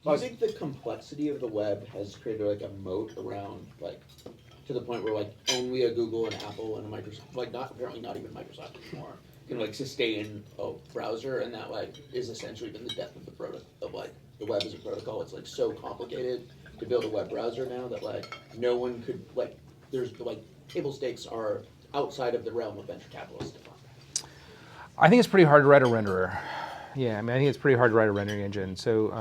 Do you think the complexity of the web has created like a moat around like to the point where like only a Google and Apple and a Microsoft, like not apparently not even Microsoft anymore, can like sustain a browser, and that like is essentially been the death of of like the web as a protocol. It's like so complicated to build a web browser now that like no one could like there's like table stakes are outside of the realm of venture capitalists to fund. I think it's pretty hard to write a renderer. Yeah, I mean, I think it's pretty hard to write a rendering engine. So,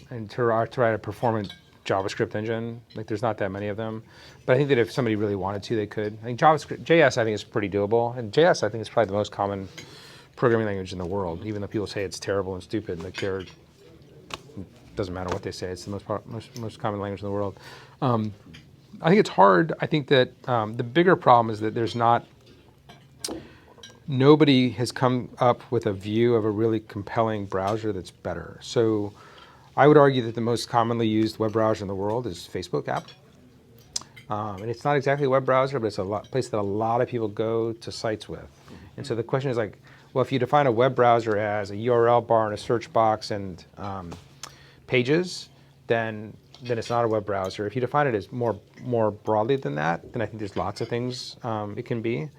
and to write a performant JavaScript engine, like there's not that many of them. But I think that if somebody really wanted to, they could. I think JavaScript, JS, I think is pretty doable. And JS, I think is probably the most common programming language in the world. Even though people say it's terrible and stupid, like it doesn't matter what they say. It's the most common language in the world. I think it's hard. I think that the bigger problem is that nobody has come up with a view of a really compelling browser that's better. So I would argue that the most commonly used web browser in the world is Facebook app. And it's not exactly a web browser, but it's a place that a lot of people go to sites with. And so the question is like, well, if you define a web browser as a URL bar and a search box and pages, then it's not a web browser. If you define it as more broadly than that, then I think there's lots of things it can be.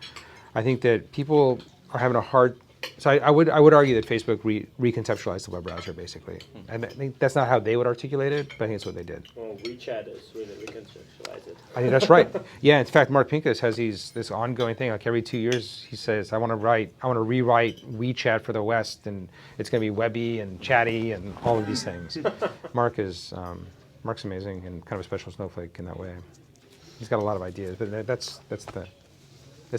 I think that people are having a hard. So I would argue that Facebook reconceptualized the web browser basically, and I think that's not how they would articulate it, but I think it's what they did. Well, WeChat is really reconceptualized it. I think that's right. Yeah, in fact, Mark Pincus has this ongoing thing. Like every 2 years, he says, I want to rewrite WeChat for the West, and it's going to be webby and chatty and all of these things. Mark's amazing and kind of a special snowflake in that way. He's got a lot of ideas, but that's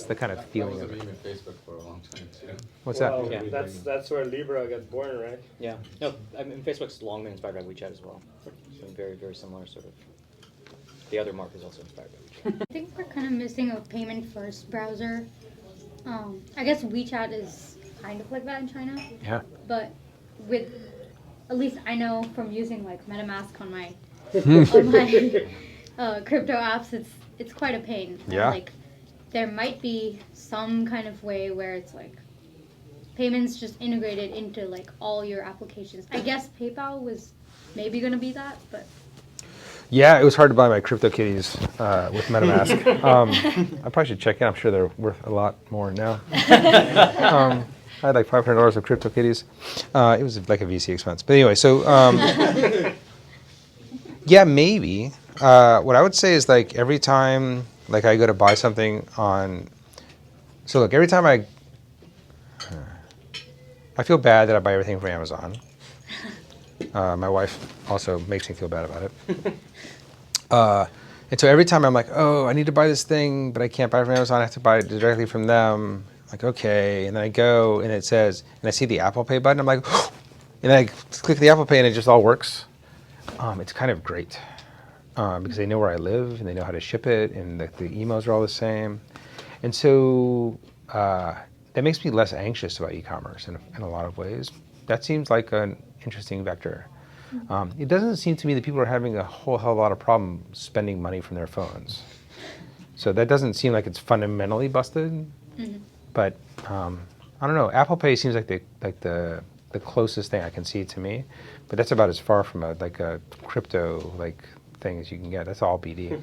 the kind of feeling of it. That was a meme at Facebook for a long time too. What's Well, that? Yeah. That's where Libra got born, right? Yeah. No, I mean, Facebook's long been inspired by WeChat as well. So very, very similar sort of. The other mark is also inspired by WeChat. I think we're kind of missing a payment-first browser. I guess WeChat is kind of like that in China. Yeah. But with, at least I know from using like MetaMask on my crypto apps, it's quite a pain. Yeah. Like, there might be some kind of way where it's like payments just integrated into like all your applications. I guess PayPal was maybe going to be that, but Yeah, it was hard to buy my CryptoKitties with MetaMask. I probably should check in. I'm sure they're worth a lot more now. I had like $500 of CryptoKitties. It was like a VC expense. But anyway, so yeah, maybe. What I would say is like every time like I go to buy something so look, every time I feel bad that I buy everything from Amazon. My wife also makes me feel bad about it. And so every time I'm like, oh, I need to buy this thing, but I can't buy it from Amazon, I have to buy it directly from them. Like, okay, and then I go and it says, and I see the Apple Pay button, I'm like, and then I click the Apple Pay and it just all works. It's kind of great. Because they know where I live and they know how to ship it, and the emails are all the same. And so that makes me less anxious about e-commerce in a lot of ways. That seems like an interesting vector. It doesn't seem to me that people are having a whole hell of a lot of problem spending money from their phones. So that doesn't seem like it's fundamentally busted. Mm-hmm. But I don't know. Apple Pay seems like the closest thing I can see to me. But that's about as far from a crypto thing as you can get. That's all BD.